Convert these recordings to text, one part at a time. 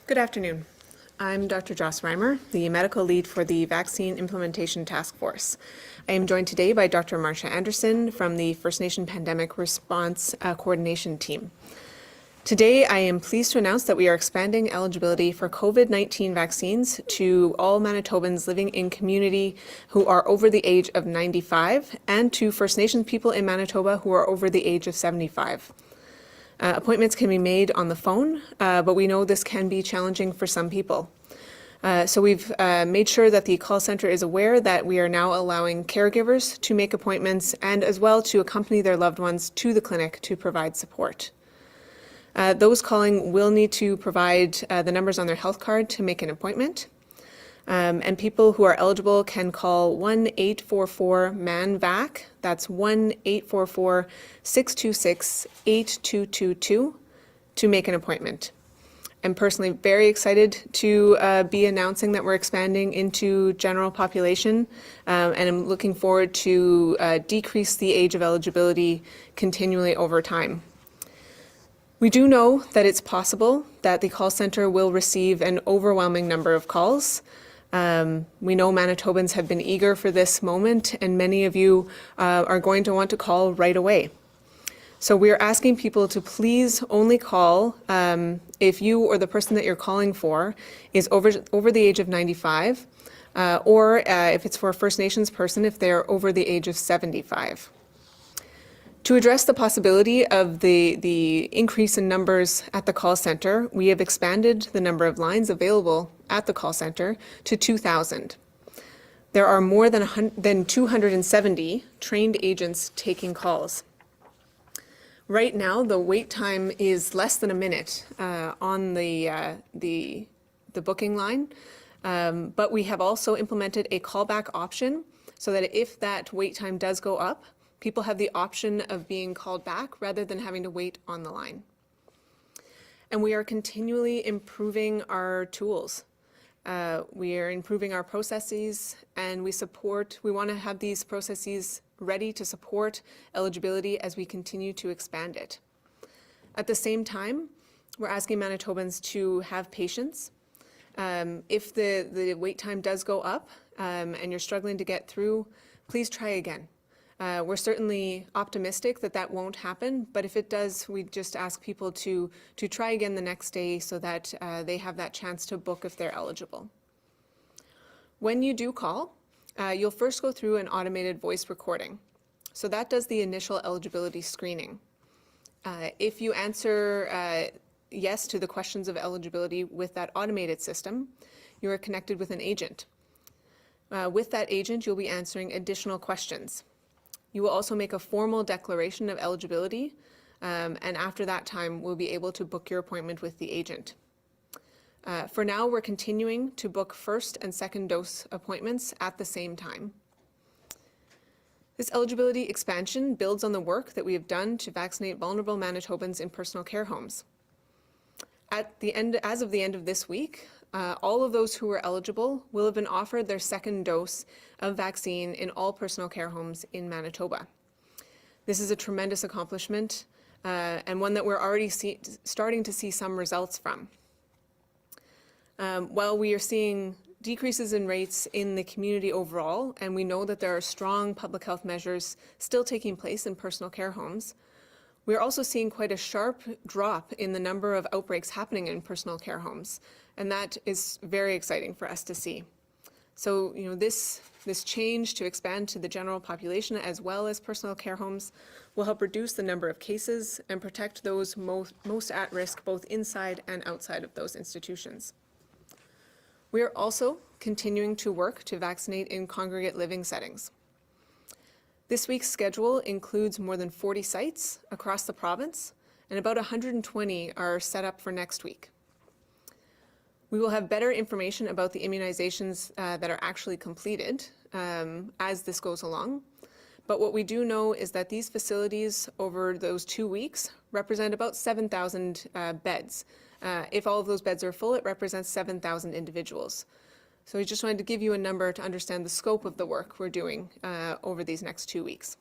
Good afternoon. I'm Dr. Joss Reimer, the medical lead for the Vaccine Implementation Task Force. I am joined today by Dr. Marcia Anderson from the First Nation Pandemic Response Coordination Team. Today, I am pleased to announce that we are expanding eligibility for COVID-19 vaccines to all Manitobans living in community who are over the age of 95 and to First Nations people in Manitoba who are over the age of 75. Appointments can be made on the phone, but we know this can be challenging for some people. So we've made sure that the call center is aware that we are now allowing caregivers to make appointments and as well to accompany their loved ones to the clinic to provide support. Those calling will need to provide the numbers on their health card to make an appointment. And people who are eligible can call 1-844-MAN-VAC. That's 1-844-626-8222 to make an appointment. I'm personally very excited to be announcing that we're expanding into general population, and I'm looking forward to decrease the age of eligibility continually over time. We do know that it's possible that the call center will receive an overwhelming number of calls. We know Manitobans have been eager for this moment, and many of you are going to want to call right away. So we are asking people to please only call if you or the person that you're calling for is over the age of 95, or if it's for a First Nations person, if they're over the age of 75. To address the possibility of the increase in numbers at the call center, we have expanded the number of lines available at the call center to 2,000. There are more than 270 trained agents taking calls. Right now, the wait time is less than a minute on the booking line, but we have also implemented a callback option so that if that wait time does go up, people have the option of being called back rather than having to wait on the line. And we are continually improving our tools. We are improving our processes, and we want to have these processes ready to support eligibility as we continue to expand it. At the same time, we're asking Manitobans to have patience. If the wait time does go up and you're struggling to get through, please try again. We're certainly optimistic that that won't happen, but if it does, we just ask people to try again the next day so that they have that chance to book if they're eligible. When you do call, you'll first go through an automated voice recording. So that does the initial eligibility screening. If you answer yes to the questions of eligibility with that automated system, you are connected with an agent. With that agent, you'll be answering additional questions. You will also make a formal declaration of eligibility, and after that time, we'll be able to book your appointment with the agent. For now, we're continuing to book first and second dose appointments at the same time. This eligibility expansion builds on the work that we have done to vaccinate vulnerable Manitobans in personal care homes. As of the end of this week, all of those who are eligible will have been offered their second dose of vaccine in all personal care homes in Manitoba. This is a tremendous accomplishment and one that we're already starting to see some results from. While we are seeing decreases in rates in the community overall, and we know that there are strong public health measures still taking place in personal care homes, we're also seeing quite a sharp drop in the number of outbreaks happening in personal care homes, and that is very exciting for us to see. So, this change to expand to the general population as well as personal care homes will help reduce the number of cases and protect those most at risk both inside and outside of those institutions. We are also continuing to work to vaccinate in congregate living settings. This week's schedule includes more than 40 sites across the province, and about 120 are set up for next week. We will have better information about the immunizations that are actually completed as this goes along. But what we do know is that these facilities over those 2 weeks represent about 7,000 beds. If all of those beds are full, it represents 7,000 individuals. So we just wanted to give you a number to understand the scope of the work we're doing over these next 2 weeks.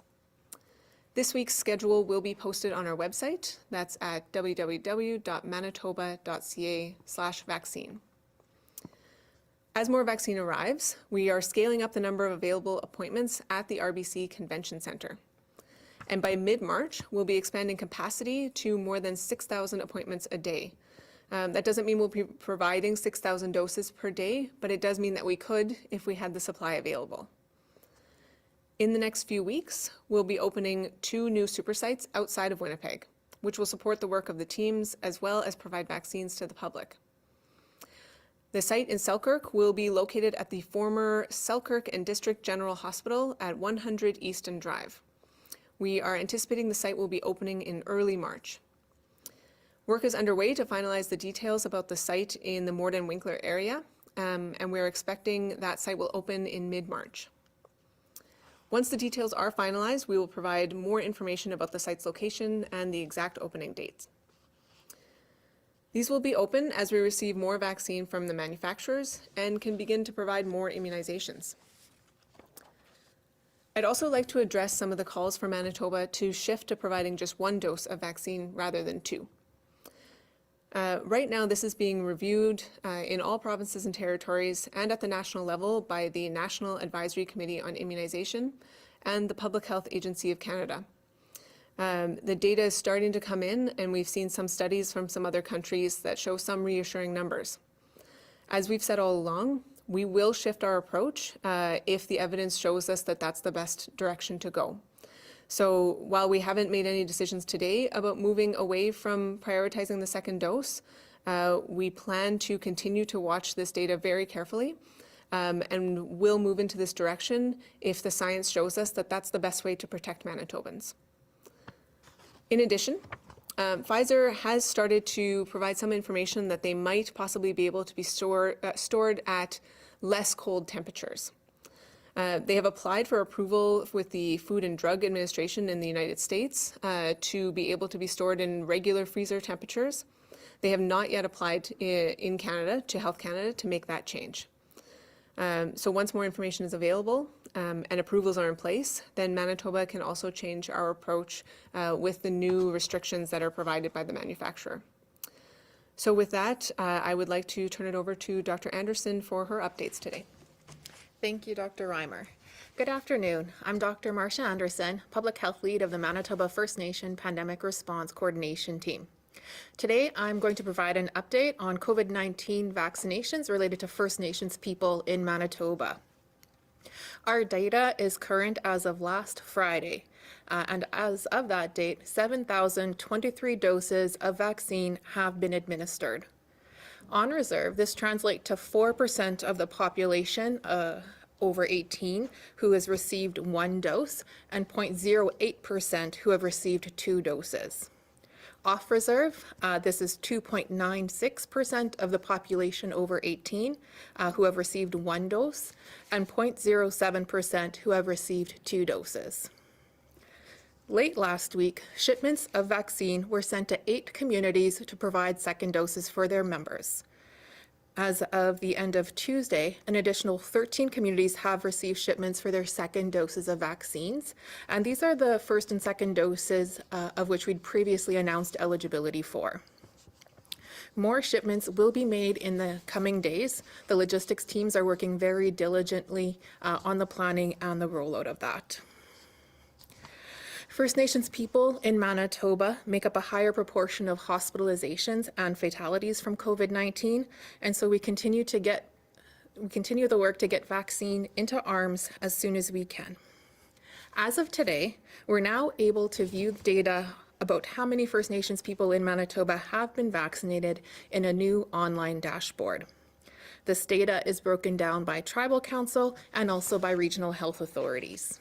This week's schedule will be posted on our website. That's at www.manitoba.ca/vaccine. As more vaccine arrives, we are scaling up the number of available appointments at the RBC Convention Centre. And by mid-March, we'll be expanding capacity to more than 6,000 appointments a day. That doesn't mean we'll be providing 6,000 doses per day, but it does mean that we could if we had the supply available. In the next few weeks, we'll be opening 2 new super sites outside of Winnipeg, which will support the work of the teams as well as provide vaccines to the public. The site in Selkirk will be located at the former Selkirk and District General Hospital at 100 Easton Drive. We are anticipating the site will be opening in early March. Work is underway to finalize the details about the site in the Morden-Winkler area, and we're expecting that site will open in mid-March. Once the details are finalized, we will provide more information about the site's location and the exact opening dates. These will be open as we receive more vaccine from the manufacturers and can begin to provide more immunizations. I'd also like to address some of the calls for Manitoba to shift to providing just 1 dose of vaccine rather than 2. Right now, this is being reviewed in all provinces and territories and at the national level by the National Advisory Committee on Immunization and the Public Health Agency of Canada. The data is starting to come in, and we've seen some studies from some other countries that show some reassuring numbers. As we've said all along, we will shift our approach if the evidence shows us that that's the best direction to go. So while we haven't made any decisions today about moving away from prioritizing the second dose, we plan to continue to watch this data very carefully and will move into this direction if the science shows us that that's the best way to protect Manitobans. In addition, Pfizer has started to provide some information that they might possibly be able to be stored at less cold temperatures. They have applied for approval with the Food and Drug Administration in the United States to be able to be stored in regular freezer temperatures. They have not yet applied in Canada to Health Canada to make that change. So once more information is available and approvals are in place, then Manitoba can also change our approach with the new restrictions that are provided by the manufacturer. So with that, I would like to turn it over to Dr. Anderson for her updates today. Thank you, Dr. Reimer. Good afternoon. I'm Dr. Marcia Anderson, Public Health Lead of the Manitoba First Nation Pandemic Response Coordination Team. Today, I'm going to provide an update on COVID-19 vaccinations related to First Nations people in Manitoba. Our data is current as of last Friday, and as of that date, 7,023 doses of vaccine have been administered. On reserve, this translates to 4% of the population over 18 who has received 1 dose and 0.08% who have received 2 doses. Off reserve, this is 2.96% of the population over 18 who have received 1 dose and 0.07% who have received 2 doses. Late last week, shipments of vaccine were sent to 8 communities to provide second doses for their members. As of the end of Tuesday, an additional 13 communities have received shipments for their second doses of vaccines, and these are the first and second doses of which we'd previously announced eligibility for. More shipments will be made in the coming days. The logistics teams are working very diligently on the planning and the rollout of that. First Nations people in Manitoba make up a higher proportion of hospitalizations and fatalities from COVID-19, and so we continue the work to get vaccine into arms as soon as we can. As of today, we're now able to view data about how many First Nations people in Manitoba have been vaccinated in a new online dashboard. This data is broken down by tribal council and also by regional health authorities.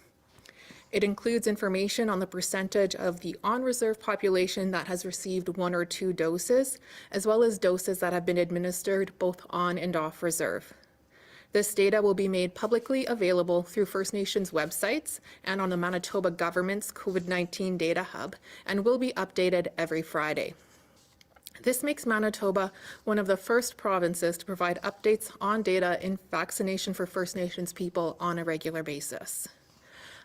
It includes information on the percentage of the on-reserve population that has received 1 or 2 doses, as well as doses that have been administered both on and off reserve. This data will be made publicly available through First Nations websites and on the Manitoba government's COVID-19 data hub, and will be updated every Friday. This makes Manitoba one of the first provinces to provide updates on data in vaccination for First Nations people on a regular basis.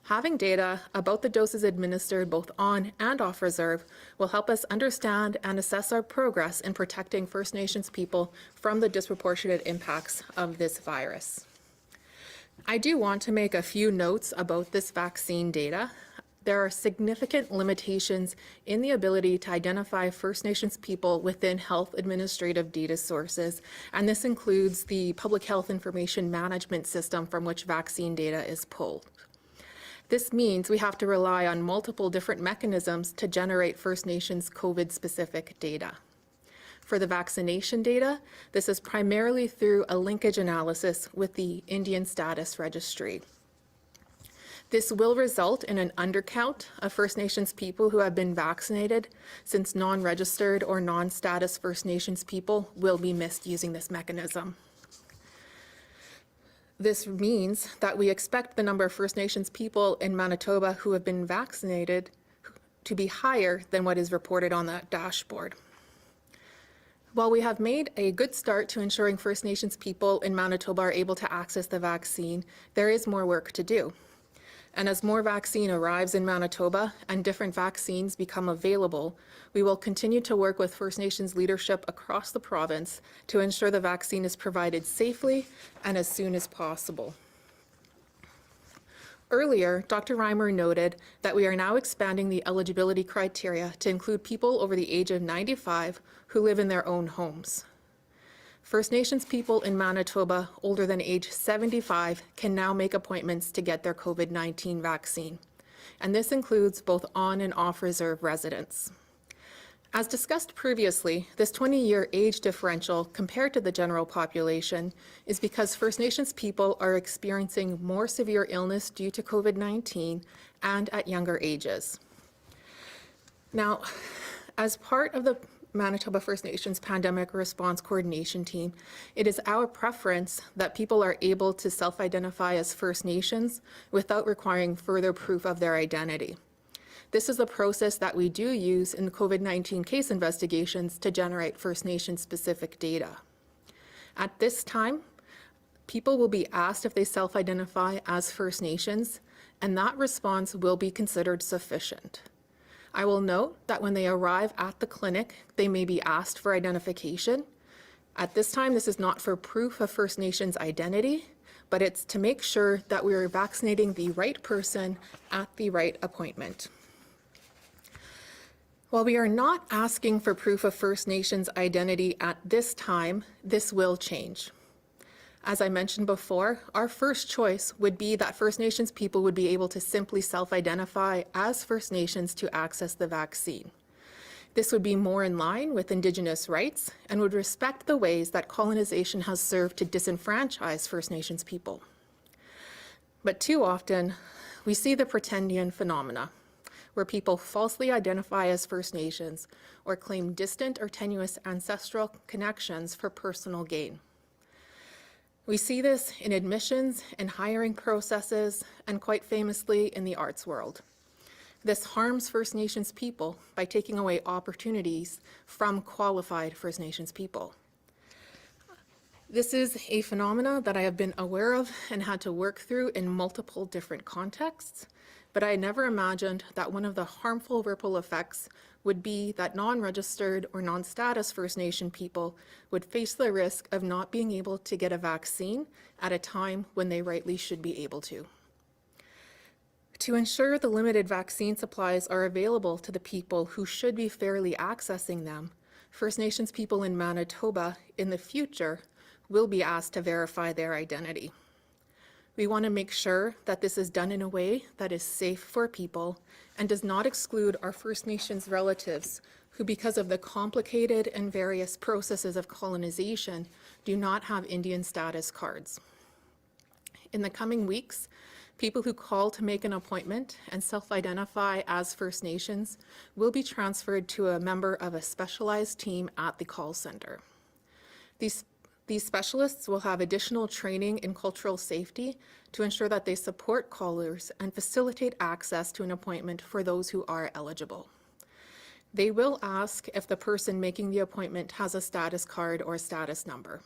Having data about the doses administered both on and off reserve will help us understand and assess our progress in protecting First Nations people from the disproportionate impacts of this virus. I do want to make a few notes about this vaccine data. There are significant limitations in the ability to identify First Nations people within health administrative data sources, and this includes the public health information management system from which vaccine data is pulled. This means we have to rely on multiple different mechanisms to generate First Nations COVID-specific data. For the vaccination data, this is primarily through a linkage analysis with the Indian Status Registry. This will result in an undercount of First Nations people who have been vaccinated, since non-registered or non-status First Nations people will be missed using this mechanism. This means that we expect the number of First Nations people in Manitoba who have been vaccinated to be higher than what is reported on the dashboard. While we have made a good start to ensuring First Nations people in Manitoba are able to access the vaccine, there is more work to do. And as more vaccine arrives in Manitoba and different vaccines become available, we will continue to work with First Nations leadership across the province to ensure the vaccine is provided safely and as soon as possible. Earlier, Dr. Reimer noted that we are now expanding the eligibility criteria to include people over the age of 95 who live in their own homes. First Nations people in Manitoba older than age 75 can now make appointments to get their COVID-19 vaccine, and this includes both on and off reserve residents. As discussed previously, this 20-year age differential compared to the general population is because First Nations people are experiencing more severe illness due to COVID-19 and at younger ages. Now, as part of the Manitoba First Nations Pandemic Response Coordination Team, it is our preference that people are able to self-identify as First Nations without requiring further proof of their identity. This is the process that we do use in COVID-19 case investigations to generate First Nations specific data. At this time, people will be asked if they self-identify as First Nations, and that response will be considered sufficient. I will note that when they arrive at the clinic, they may be asked for identification. At this time, this is not for proof of First Nations identity, but it's to make sure that we are vaccinating the right person at the right appointment. While we are not asking for proof of First Nations identity at this time, this will change. As I mentioned before, our first choice would be that First Nations people would be able to simply self-identify as First Nations to access the vaccine. This would be more in line with Indigenous rights and would respect the ways that colonization has served to disenfranchise First Nations people. But too often, we see the pretendian phenomena, where people falsely identify as First Nations or claim distant or tenuous ancestral connections for personal gain. We see this in admissions and hiring processes, and quite famously in the arts world. This harms First Nations people by taking away opportunities from qualified First Nations people. This is a phenomena that I have been aware of and had to work through in multiple different contexts, but I never imagined that one of the harmful ripple effects would be that non-registered or non-status First Nation people would face the risk of not being able to get a vaccine at a time when they rightly should be able to. To ensure the limited vaccine supplies are available to the people who should be fairly accessing them, First Nations people in Manitoba in the future will be asked to verify their identity. We want to make sure that this is done in a way that is safe for people and does not exclude our First Nations relatives who, because of the complicated and various processes of colonization, do not have Indian status cards. In the coming weeks, people who call to make an appointment and self-identify as First Nations will be transferred to a member of a specialized team at the call center. These specialists will have additional training in cultural safety to ensure that they support callers and facilitate access to an appointment for those who are eligible. They will ask if the person making the appointment has a status card or status number.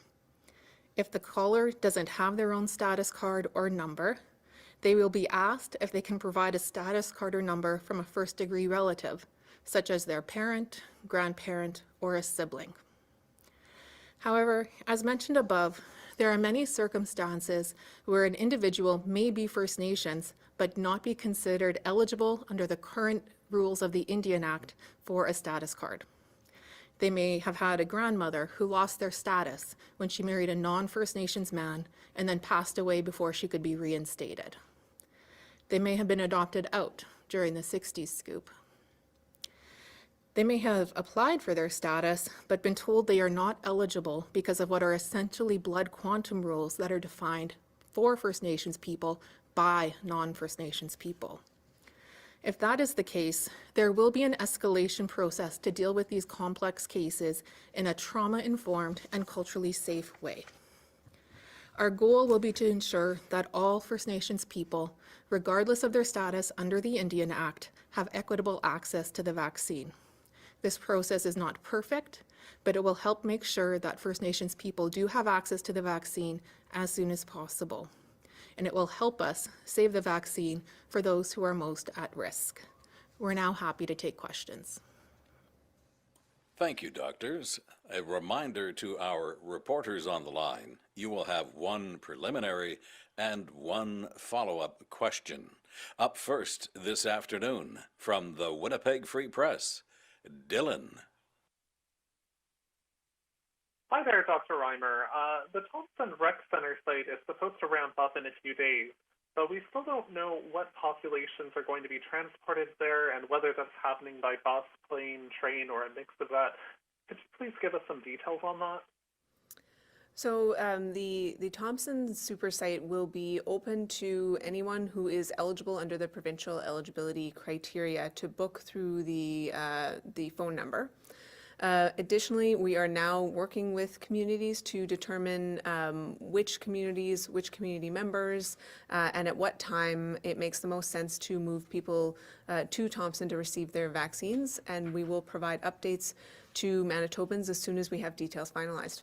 If the caller doesn't have their own status card or number, They will be asked if they can provide a status card or number from a first-degree relative, such as their parent, grandparent, or a sibling. However, as mentioned above, there are many circumstances where an individual may be First Nations but not be considered eligible under the current rules of the Indian Act for a status card. They may have had a grandmother who lost their status when she married a non-First Nations man and then passed away before she could be reinstated. They may have been adopted out during the 60s scoop. They may have applied for their status, but been told they are not eligible because of what are essentially blood quantum rules that are defined for First Nations people by non-First Nations people. If that is the case, there will be an escalation process to deal with these complex cases in a trauma-informed and culturally safe way. Our goal will be to ensure that all First Nations people, regardless of their status under the Indian Act, have equitable access to the vaccine. This process is not perfect, but it will help make sure that First Nations people do have access to the vaccine as soon as possible. And it will help us save the vaccine for those who are most at risk. We're now happy to take questions. Thank you, doctors. A reminder to our reporters on the line, you will have one preliminary and one follow-up question. Up first this afternoon from the Winnipeg Free Press, Dylan. Hi there, Dr. Reimer. The Thompson Rec Center site is supposed to ramp up in a few days, but we still don't know what populations are going to be transported there and whether that's happening by bus, plane, train, or a mix of that. Could you please give us some details on that? So the Thompson Super Site will be open to anyone who is eligible under the provincial eligibility criteria to book through the phone number. Additionally, we are now working with communities to determine which community members, and at what time it makes the most sense to move people to Thompson to receive their vaccines. And we will provide updates to Manitobans as soon as we have details finalized.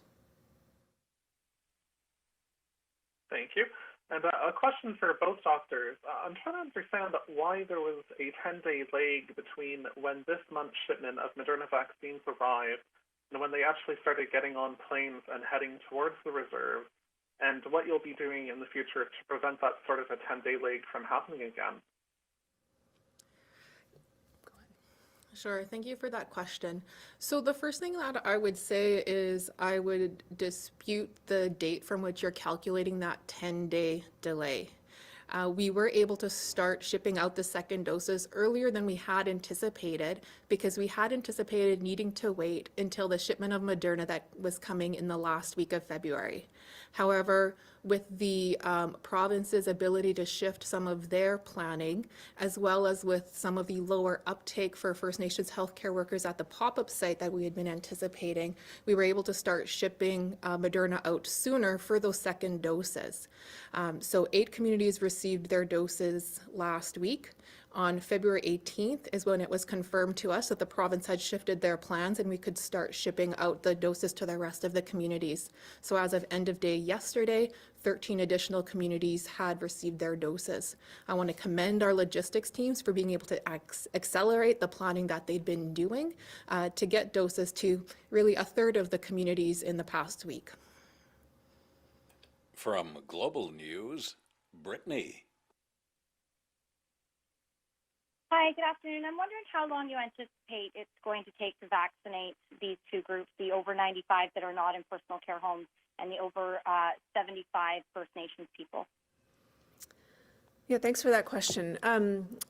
Thank you. And a question for both doctors. I'm trying to understand why there was a 10-day lag between when this month's shipment of Moderna vaccines arrived and when they actually started getting on planes and heading towards the reserve, and what you'll be doing in the future to prevent that sort of a 10-day lag from happening again. Sure, thank you for that question. So the first thing that I would say is I would dispute the date from which you're calculating that 10-day delay. We were able to start shipping out the second doses earlier than we had anticipated because we had anticipated needing to wait until the shipment of Moderna that was coming in the last week of February. However, with the province's ability to shift some of their planning, as well as with some of the lower uptake for First Nations healthcare workers at the pop-up site that we had been anticipating, we were able to start shipping Moderna out sooner for those second doses. So 8 communities received their doses last week. On February 18th is when it was confirmed to us that the province had shifted their plans and we could start shipping out the doses to the rest of the communities. So as of end of day yesterday, 13 additional communities had received their doses. I want to commend our logistics teams for being able to accelerate the planning that they'd been doing to get doses to really a third of the communities in the past week. From Global News, Brittany. Hi, good afternoon. I'm wondering how long you anticipate it's going to take to vaccinate these two groups, the over 95 that are not in personal care homes and the over 75 First Nations people. Yeah, thanks for that question.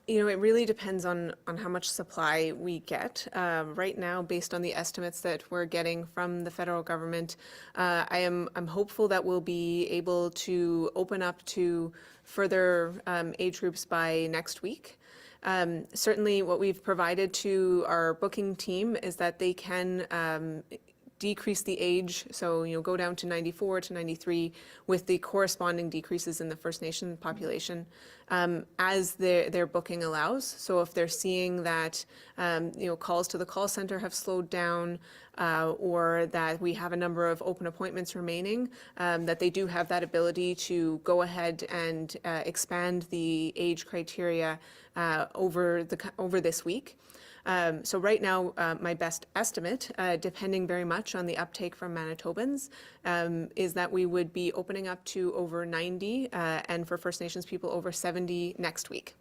It really depends on how much supply we get. Right now, based on the estimates that we're getting from the federal government, I'm hopeful that we'll be able to open up to further age groups by next week. Certainly what we've provided to our booking team is that they can decrease the age, so go down to 94 to 93 with the corresponding decreases in the First Nation population as their booking allows. So if they're seeing that calls to the call center have slowed down or that we have a number of open appointments remaining, that they do have that ability to go ahead and expand the age criteria over this week. So right now, my best estimate, depending very much on the uptake from Manitobans, is that we would be opening up to over 90 and for First Nations people over 70 next week.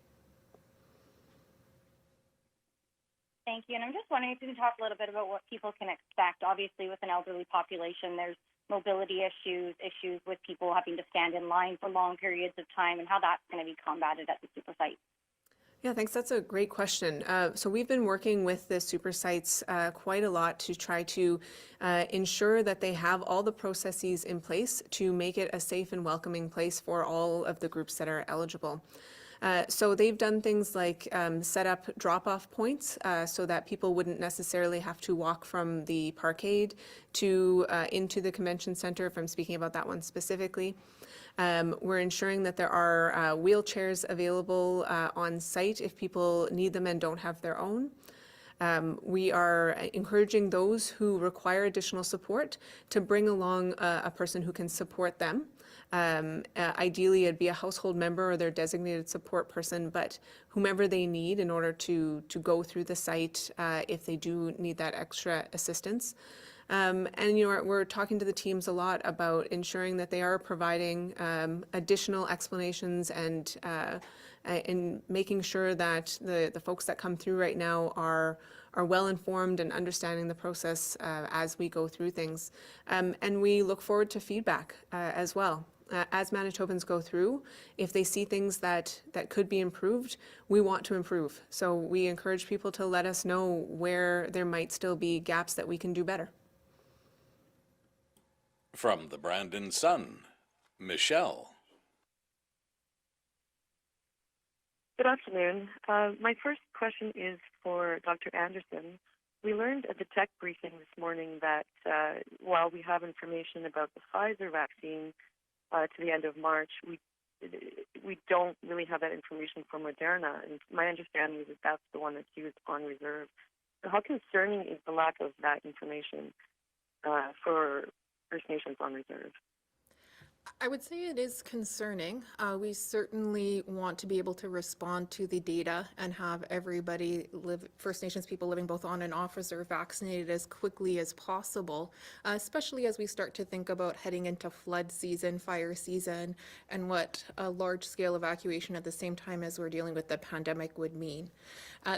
Thank you. And I'm just wondering if you can talk a little bit about what people can expect. Obviously, with an elderly population, there's mobility issues with people having to stand in line for long periods of time, and how that's going to be combated at the super site. Yeah, thanks. That's a great question. So we've been working with the super sites quite a lot to try to ensure that they have all the processes in place to make it a safe and welcoming place for all of the groups that are eligible. So they've done things like set up drop-off points so that people wouldn't necessarily have to walk from the parkade to into the convention center, if I'm speaking about that one specifically. We're ensuring that there are wheelchairs available on site if people need them and don't have their own. We are encouraging those who require additional support to bring along a person who can support them. Ideally, it'd be a household member or their designated support person, but whomever they need in order to go through the site if they do need that extra assistance. And we're talking to the teams a lot about ensuring that they are providing additional explanations and making sure that the folks that come through right now are well informed and understanding the process as we go through things. And we look forward to feedback as well. As Manitobans go through, if they see things that could be improved, we want to improve. So we encourage people to let us know where there might still be gaps that we can do better. From the Brandon Sun, Michelle. Good afternoon. My first question is for Dr. Anderson. We learned at the tech briefing this morning that while we have information about the Pfizer vaccine to the end of March, we don't really have that information for Moderna. And my understanding is that that's the one that's used on reserve. So how concerning is the lack of that information for First Nations on reserve? I would say it is concerning. We certainly want to be able to respond to the data and have everybody First Nations people living both on and off reserve vaccinated as quickly as possible, especially as we start to think about heading into flood season, fire season, and what a large-scale evacuation at the same time as we're dealing with the pandemic would mean.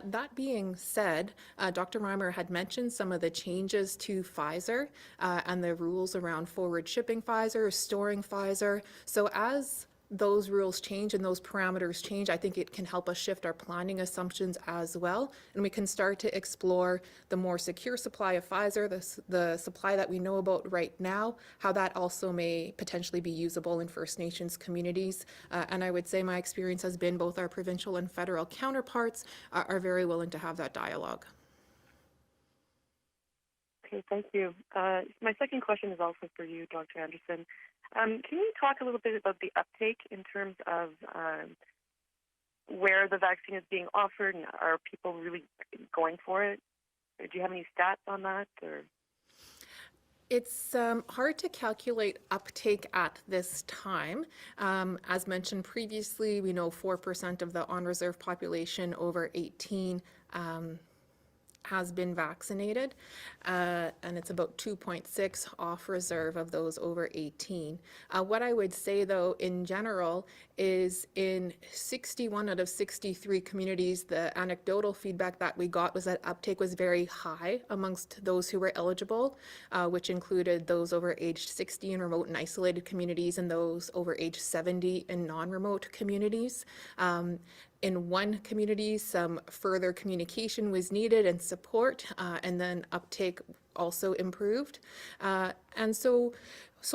That being said, Dr. Reimer had mentioned some of the changes to Pfizer and the rules around forward shipping Pfizer, storing Pfizer. So as those rules change and those parameters change, I think it can help us shift our planning assumptions as well. And we can start to explore the more secure supply of Pfizer, the supply that we know about right now, how that also may potentially be usable in First Nations communities. And I would say my experience has been both our provincial and federal counterparts are very willing to have that dialogue. Okay, thank you. My second question is also for you, Dr. Anderson. Can you talk a little bit about the uptake in terms of where the vaccine is being offered, and are people really going for it? Do you have any stats on that? Or? It's hard to calculate uptake at this time. As mentioned previously, we know 4% of the on-reserve population over 18 has been vaccinated, and it's about 2.6 off reserve of those over 18. What I would say, though, in general, is in 61 out of 63 communities, the anecdotal feedback that we got was that uptake was very high amongst those who were eligible, which included those over age 60 in remote and isolated communities and those over age 70 in non-remote communities. In one community, some further communication was needed and support, and then uptake also improved. And so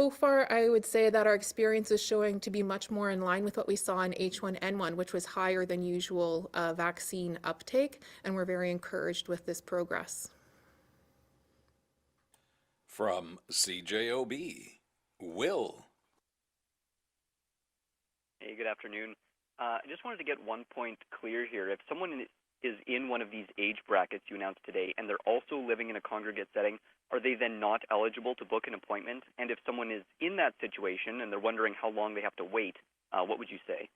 far, I would say that our experience is showing to be much more in line with what we saw in H1N1, which was higher than usual vaccine uptake, and we're very encouraged with this progress. From CJOB, Will. Hey, good afternoon. I just wanted to get one point clear here. If someone is in one of these age brackets you announced today and they're also living in a congregate setting, are they then not eligible to book an appointment? And if someone is in that situation and they're wondering how long they have to wait, what would you say?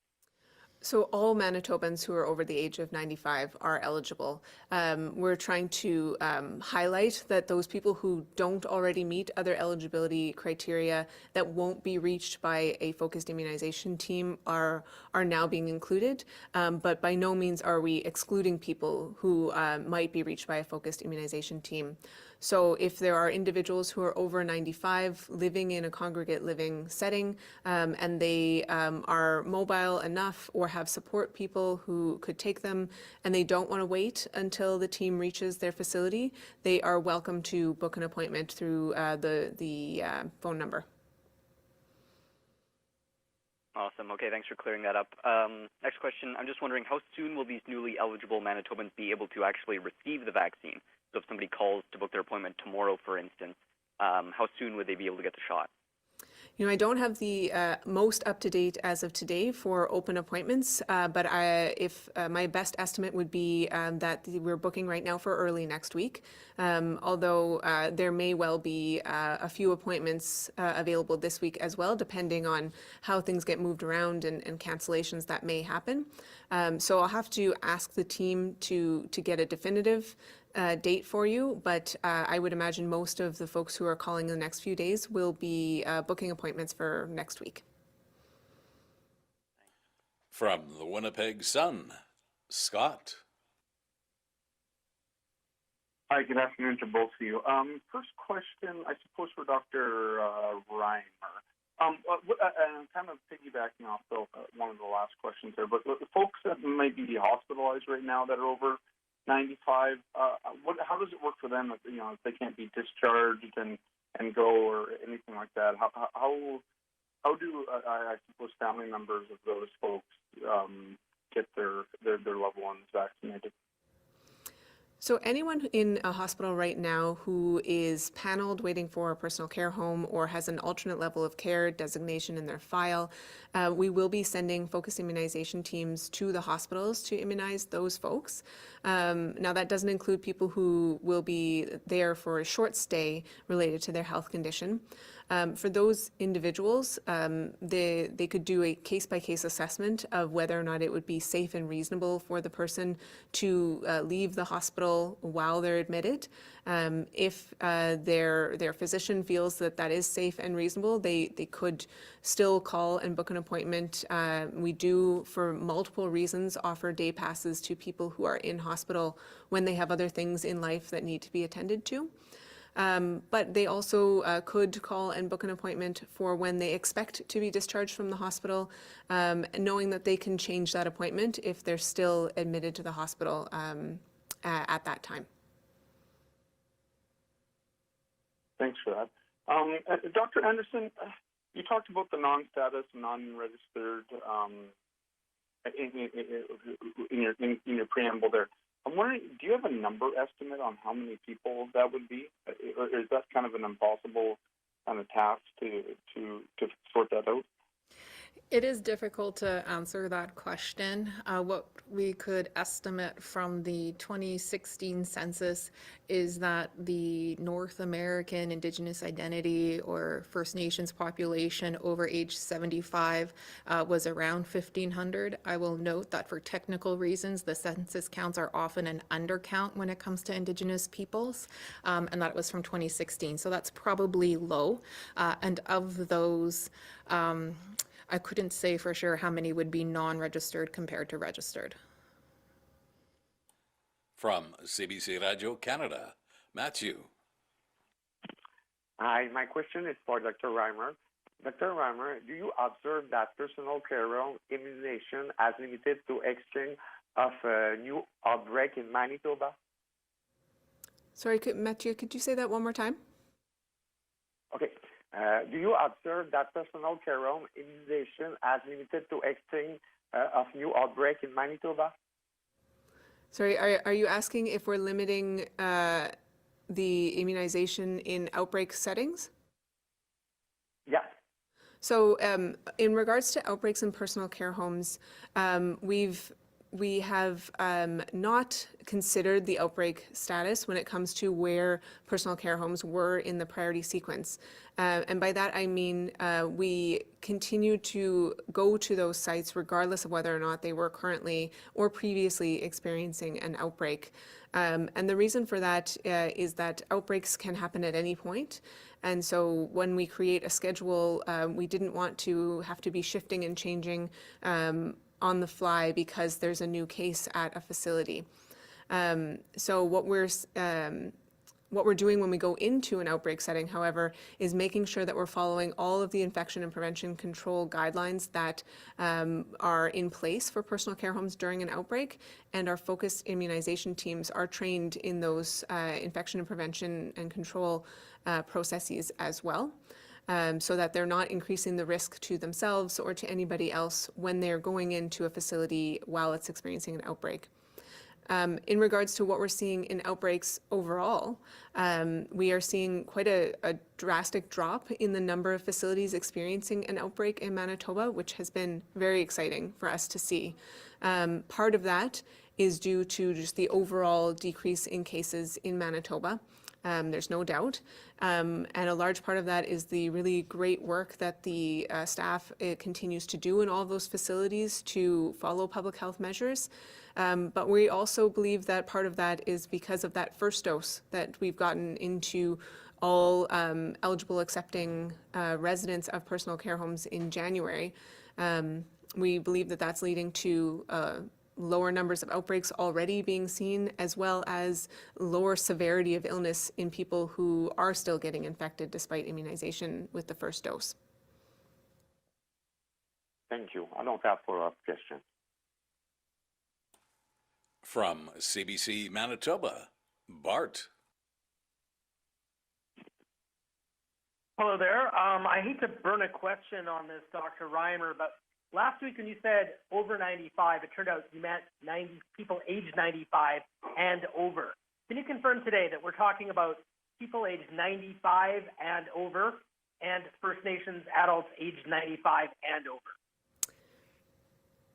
So all Manitobans who are over the age of 95 are eligible. We're trying to highlight that those people who don't already meet other eligibility criteria that won't be reached by a focused immunization team are now being included, but by no means are we excluding people who might be reached by a focused immunization team. So if there are individuals who are over 95 living in a congregate living setting and they are mobile enough or have support people who could take them and they don't want to wait until the team reaches their facility, they are welcome to book an appointment through the phone number. Awesome. Okay, thanks for clearing that up. Next question. I'm just wondering, how soon will these newly eligible Manitobans be able to actually receive the vaccine? So if somebody calls to book their appointment tomorrow, for instance, how soon would they be able to get the shot? You know, I don't have the most up-to-date as of today for open appointments, but my best estimate would be that we're booking right now for early next week, although there may well be a few appointments available this week as well, depending on how things get moved around and cancellations that may happen. So I'll have to ask the team to get a definitive date for you, but I would imagine most of the folks who are calling in the next few days will be booking appointments for next week. From the Winnipeg Sun, Scott. Hi, good afternoon to both of you. First question, I suppose, for Dr. Reimer. I'm kind of piggybacking off one of the last questions there, but the folks that might be hospitalized right now that are over 95, how does it work for them if they can't be discharged and go or anything like that? How do I suppose family members of those folks get their loved ones vaccinated? So anyone in a hospital right now who is paneled waiting for a personal care home or has an alternate level of care designation in their file, we will be sending focused immunization teams to the hospitals to immunize those folks. Now that doesn't include people who will be there for a short stay related to their health condition. For those individuals, they could do a case-by-case assessment of whether or not it would be safe and reasonable for the person to leave the hospital while they're admitted. If their physician feels that that is safe and reasonable, they could still call and book an appointment. We do, for multiple reasons, offer day passes to people who are in hospital when they have other things in life that need to be attended to. But they also could call and book an appointment for when they expect to be discharged from the hospital, knowing that they can change that appointment if they're still admitted to the hospital at that time. Thanks for that. Dr. Anderson, you talked about the non-status, non-registered in your preamble there. I'm wondering, do you have a number estimate on how many people that would be? Or is that kind of an impossible kind of task to sort that out? It is difficult to answer that question. What we could estimate from the 2016 census is that the North American Indigenous identity or First Nations population over age 75 was around 1,500. I will note that for technical reasons, the census counts are often an undercount when it comes to Indigenous peoples, and that was from 2016. So that's probably low. And of those, I couldn't say for sure how many would be non-registered compared to registered. From CBC Radio Canada, Matthew. Hi, my question is for Dr. Reimer. Dr. Reimer, do you observe that personal care room immunization has limited to exchange of a new outbreak in Manitoba? Sorry, Matthew, could you say that one more time? Okay. Do you observe that personal care home immunization has limited to exchange of new outbreak in Manitoba? Sorry, are you asking if we're limiting the immunization in outbreak settings? Yeah. So in regards to outbreaks in personal care homes, we have not considered the outbreak status when it comes to where personal care homes were in the priority sequence. And by that I mean we continue to go to those sites regardless of whether or not they were currently or previously experiencing an outbreak. And the reason for that is that outbreaks can happen at any point. And so when we create a schedule, we didn't want to have to be shifting and changing on the fly because there's a new case at a facility. So what we're doing when we go into an outbreak setting, however, is making sure that we're following all of the infection and prevention control guidelines that are in place for personal care homes during an outbreak, and our focused immunization teams are trained in those infection and prevention and control processes as well. So that they're not increasing the risk to themselves or to anybody else when they're going into a facility while it's experiencing an outbreak. In regards to what we're seeing in outbreaks overall, we are seeing quite a drastic drop in the number of facilities experiencing an outbreak in Manitoba, which has been very exciting for us to see. Part of that is due to just the overall decrease in cases in Manitoba. There's no doubt. And a large part of that is the really great work that the staff continues to do in all of those facilities to follow public health measures. But we also believe that part of that is because of that first dose that we've gotten into all eligible accepting residents of personal care homes in January. We believe that that's leading to lower numbers of outbreaks already being seen, as well as lower severity of illness in people who are still getting infected despite immunization with the first dose. Thank you. I don't have follow-up questions. From CBC Manitoba, Bart. Hello there. I hate to burn a question on this, Dr. Reimer, but last week when you said over 95, it turned out you meant 90 people aged 95 and over. Can you confirm today that we're talking about people aged 95 and over and First Nations adults aged 95 and over?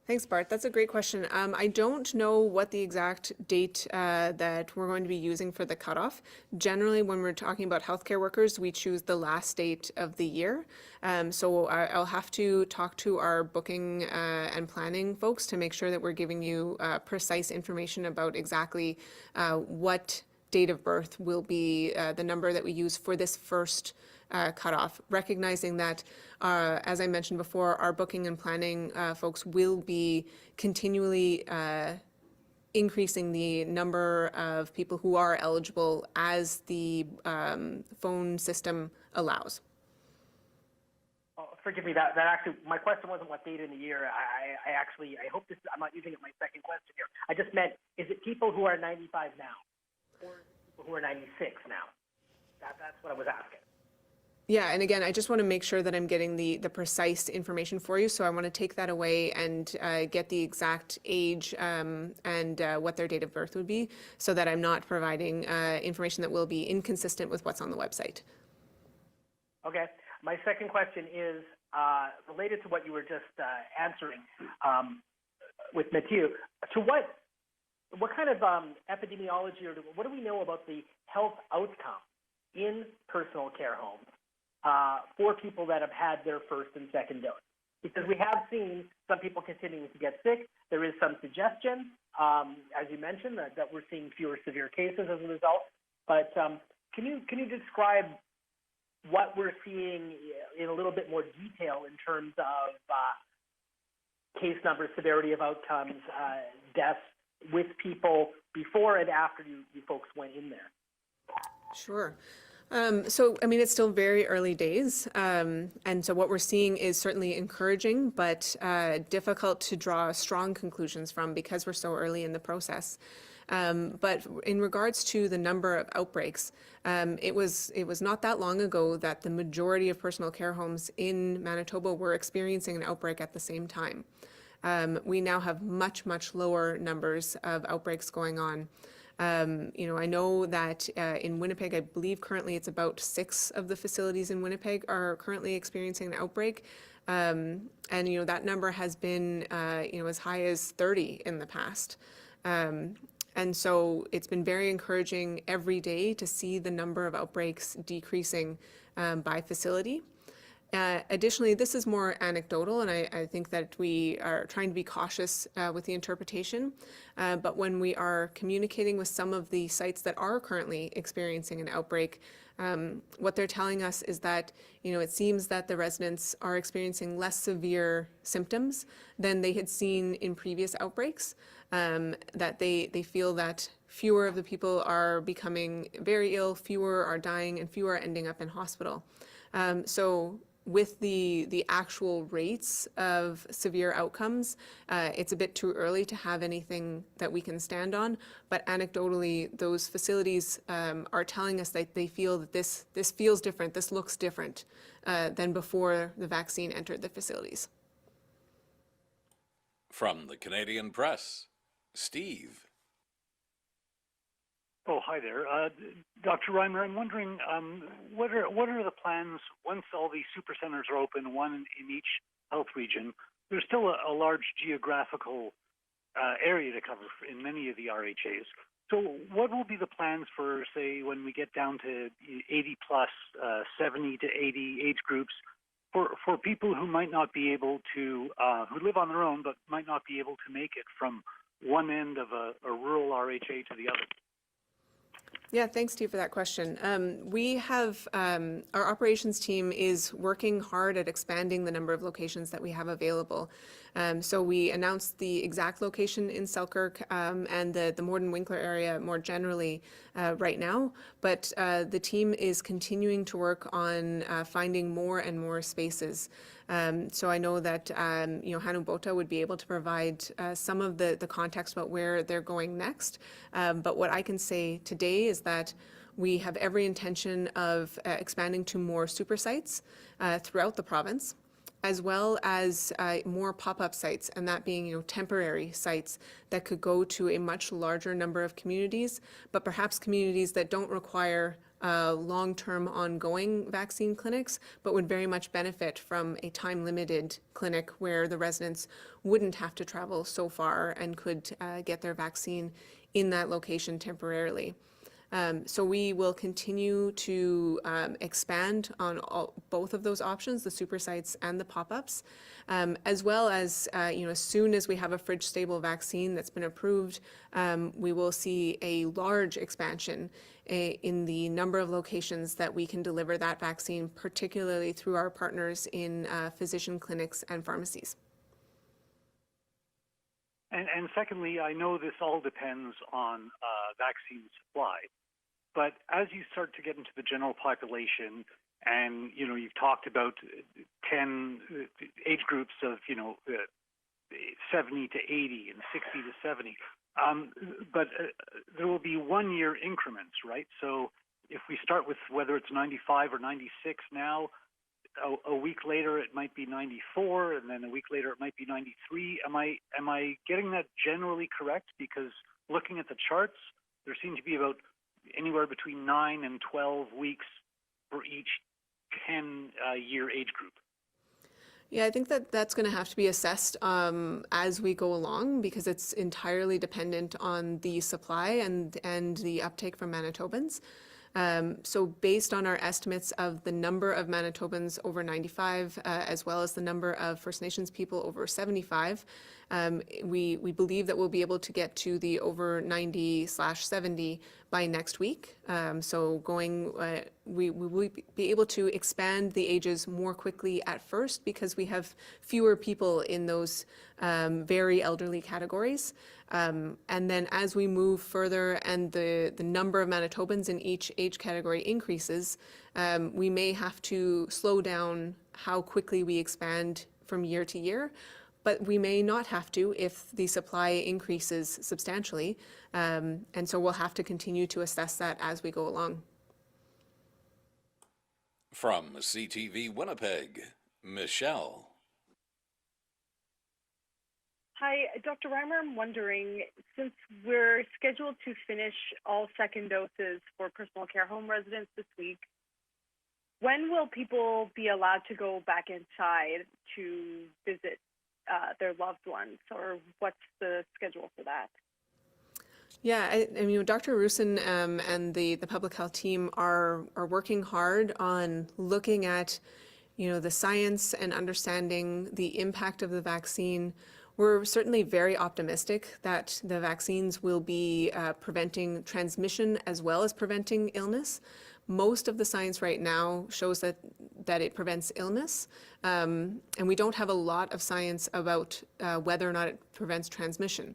Thanks, Bart. That's a great question. I don't know what the exact date that we're going to be using for the cutoff. Generally, when we're talking about healthcare workers, we choose the last date of the year. So I'll have to talk to our booking and planning folks to make sure that we're giving you precise information about exactly what date of birth will be the number that we use for this first cutoff, recognizing that, as I mentioned before, our booking and planning folks will be continually increasing the number of people who are eligible as the phone system allows. Oh, forgive me, that actually, my question wasn't what date in the year. I hope this, I'm not using it my second question here. I just meant, is it people who are 95 now or people who are 96 now? That's what I was asking. Yeah, and again, I just want to make sure that I'm getting the precise information for you. So I want to take that away and get the exact age and what their date of birth would be, so that I'm not providing information that will be inconsistent with what's on the website. Okay. My second question is related to what you were just answering with Mathieu. To what kind of epidemiology, or what do we know about the health outcome in personal care homes for people that have had their first and second dose? Because we have seen some people continuing to get sick. There is some suggestion, as you mentioned, that we're seeing fewer severe cases as a result. But can you describe what we're seeing in a little bit more detail in terms of case numbers, severity of outcomes, deaths with people before and after you folks went in there? Sure. So, I mean, it's still very early days. And so what we're seeing is certainly encouraging, but difficult to draw strong conclusions from because we're so early in the process. But in regards to the number of outbreaks, it was not that long ago that the majority of personal care homes in Manitoba were experiencing an outbreak at the same time. We now have much lower numbers of outbreaks going on. I know that in Winnipeg, I believe currently it's about 6 of the facilities in Winnipeg are currently experiencing an outbreak. And that number has been, as high as 30 in the past. And so it's been very encouraging every day to see the number of outbreaks decreasing by facility. Additionally, this is more anecdotal, and I think that we are trying to be cautious with the interpretation. But when we are communicating with some of the sites that are currently experiencing an outbreak, what they're telling us is that, it seems that the residents are experiencing less severe symptoms than they had seen in previous outbreaks, that they feel that fewer of the people are becoming very ill, fewer are dying, and fewer are ending up in hospital. So with the actual rates of severe outcomes, it's a bit too early to have anything that we can stand on. But anecdotally, those facilities are telling us that they feel that this feels different, this looks different than before the vaccine entered the facilities. From the Canadian Press, Steve. Oh, hi there. Dr. Reimer, I'm wondering, what are the plans once all these super centers are open, one in each health region? There's still a large geographical area to cover in many of the RHAs. So what will be the plans for, say, when we get down to 80 plus, 70 to 80 age groups, for people who might not be able to, who live on their own, but might not be able to make it from one end of a rural RHA to the other? Yeah, thanks, Steve, for that question. We have, our operations team is working hard at expanding the number of locations that we have available. So we announced the exact location in Selkirk and the Morden Winkler area more generally right now, but the team is continuing to work on finding more and more spaces. So I know that Hanu Bota would be able to provide some of the context about where they're going next. But what I can say today is that we have every intention of expanding to more super sites throughout the province, as well as more pop-up sites, and that being temporary sites that could go to a much larger number of communities, but perhaps communities that don't require long-term ongoing vaccine clinics, but would very much benefit from a time-limited clinic where the residents wouldn't have to travel so far and could get their vaccine in that location temporarily. So we will continue to expand on both of those options, the super sites and the pop-ups, as well as, as soon as we have a fridge-stable vaccine that's been approved, we will see a large expansion in the number of locations that we can deliver that vaccine, particularly through our partners in physician clinics and pharmacies. And secondly, I know this all depends on vaccine supply, but as you start to get into the general population, and you've talked about 10 age groups of 70 to 80 and 60 to 70, but there will be 1 year increments, right? So if we start with whether it's 95 or 96 now, a week later it might be 94, and then a week later it might be 93. Am I getting that generally correct? Because looking at the charts, there seem to be about anywhere between 9 and 12 weeks for each 10-year age group. Yeah, I think that that's going to have to be assessed as we go along, because it's entirely dependent on the supply and the uptake from Manitobans. So based on our estimates of the number of Manitobans over 95, as well as the number of First Nations people over 75, we believe that we'll be able to get to the over 90/70 by next week. So we will be able to expand the ages more quickly at first because we have fewer people in those very elderly categories. And then as we move further and the number of Manitobans in each age category increases, we may have to slow down how quickly we expand from year to year. But we may not have to if the supply increases substantially. And so we'll have to continue to assess that as we go along. From CTV Winnipeg, Michelle. Hi, Dr. Reimer. I'm wondering, since we're scheduled to finish all second doses for personal care home residents this week, when will people be allowed to go back inside to visit their loved ones, or what's the schedule for that? Yeah, I mean, Dr. Rusin and the public health team are working hard on looking at, the science and understanding the impact of the vaccine. We're certainly very optimistic that the vaccines will be preventing transmission as well as preventing illness. Most of the science right now shows that it prevents illness, and we don't have a lot of science about whether or not it prevents transmission.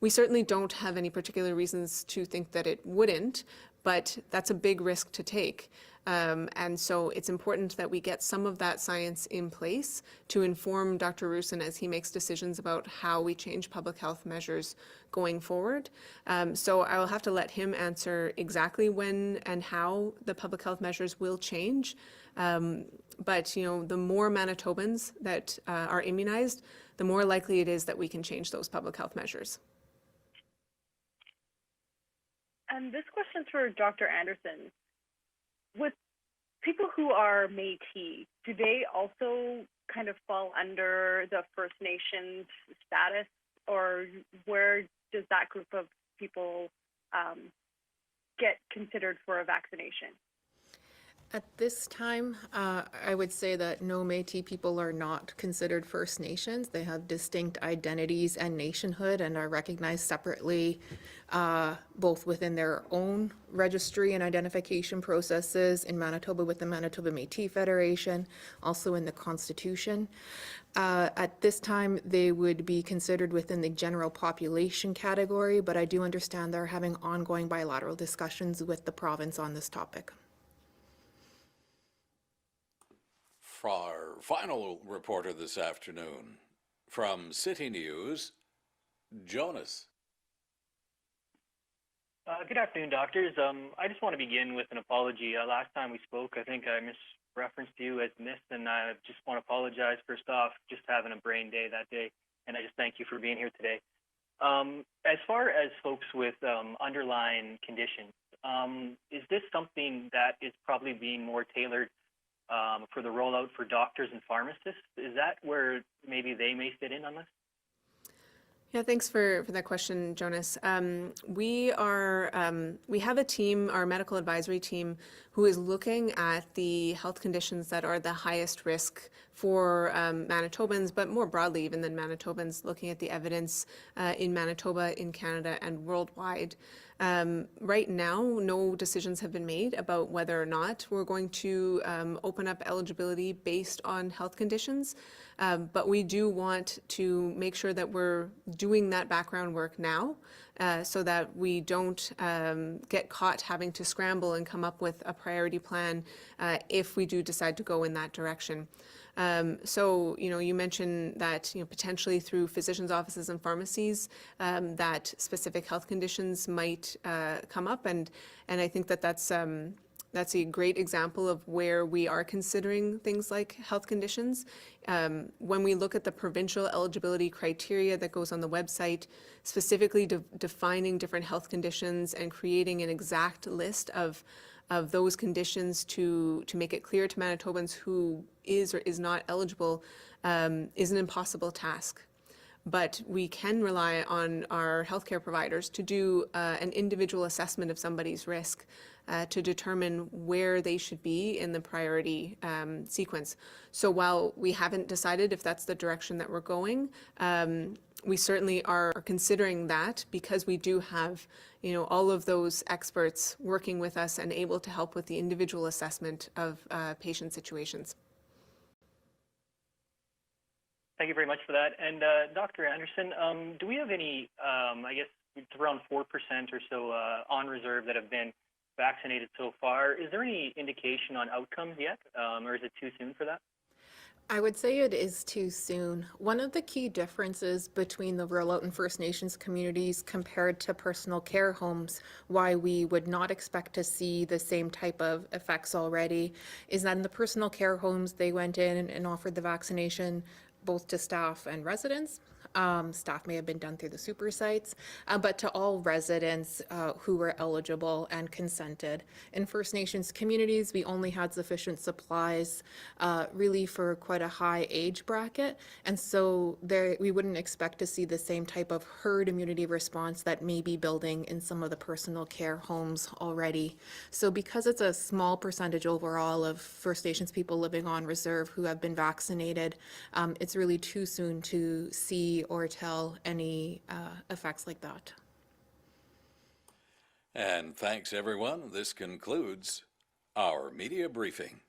We certainly don't have any particular reasons to think that it wouldn't, but that's a big risk to take. And so it's important that we get some of that science in place to inform Dr. Rusin as he makes decisions about how we change public health measures going forward. So I will have to let him answer exactly when and how the public health measures will change. But the more Manitobans that are immunized, the more likely it is that we can change those public health measures. And this question's for Dr. Anderson. With people who are Métis, do they also kind of fall under the First Nations status, or where does that group of people get considered for a vaccination? At this time, I would say that no Métis people are not considered First Nations. They have distinct identities and nationhood and are recognized separately, both within their own registry and identification processes in Manitoba with the Manitoba Métis Federation, also in the Constitution. At this time, they would be considered within the general population category, but I do understand they're having ongoing bilateral discussions with the province on this topic. For our final reporter this afternoon, from City News, Jonas. Good afternoon, doctors. I just want to begin with an apology. Last time we spoke, I think I misreferenced you as Miss, and I just want to apologize first off, just having a brain day that day, and I just thank you for being here today. As far as folks with underlying conditions, is this something that is probably being more tailored for the rollout for doctors and pharmacists? Is that where maybe they may fit in on this? Yeah, thanks for that question, Jonas. We have a team, our medical advisory team, who is looking at the health conditions that are the highest risk for Manitobans, but more broadly even than Manitobans, looking at the evidence in Manitoba, in Canada, and worldwide. Right now, no decisions have been made about whether or not we're going to open up eligibility based on health conditions, but we do want to make sure that we're doing that background work now so that we don't get caught having to scramble and come up with a priority plan if we do decide to go in that direction. So, you mentioned that, potentially through physicians' offices and pharmacies, that specific health conditions might come up. And I think that that's a great example of where we are considering things like health conditions. When we look at the provincial eligibility criteria that goes on the website, specifically defining different health conditions and creating an exact list of those conditions to make it clear to Manitobans who is or is not eligible is an impossible task. But we can rely on our healthcare providers to do an individual assessment of somebody's risk to determine where they should be in the priority sequence. So while we haven't decided if that's the direction that we're going, we certainly are considering that because we do have, all of those experts working with us and able to help with the individual assessment of patient situations. Thank you very much for that. And Dr. Anderson, do we have any, I guess it's around 4% or so on reserve that have been vaccinated so far? Is there any indication on outcomes yet, or is it too soon for that? I would say it is too soon. One of the key differences between the rollout in First Nations communities compared to personal care homes, why we would not expect to see the same type of effects already, is that in the personal care homes, they went in and offered the vaccination both to staff and residents. Staff may have been done through the super sites, but to all residents who were eligible and consented. In First Nations communities, we only had sufficient supplies really for quite a high age bracket, and so we wouldn't expect to see the same type of herd immunity response that may be building in some of the personal care homes already. So because it's a small percentage overall of First Nations people living on reserve who have been vaccinated, it's really too soon to see or tell any effects like that. And thanks, everyone. This concludes our media briefing.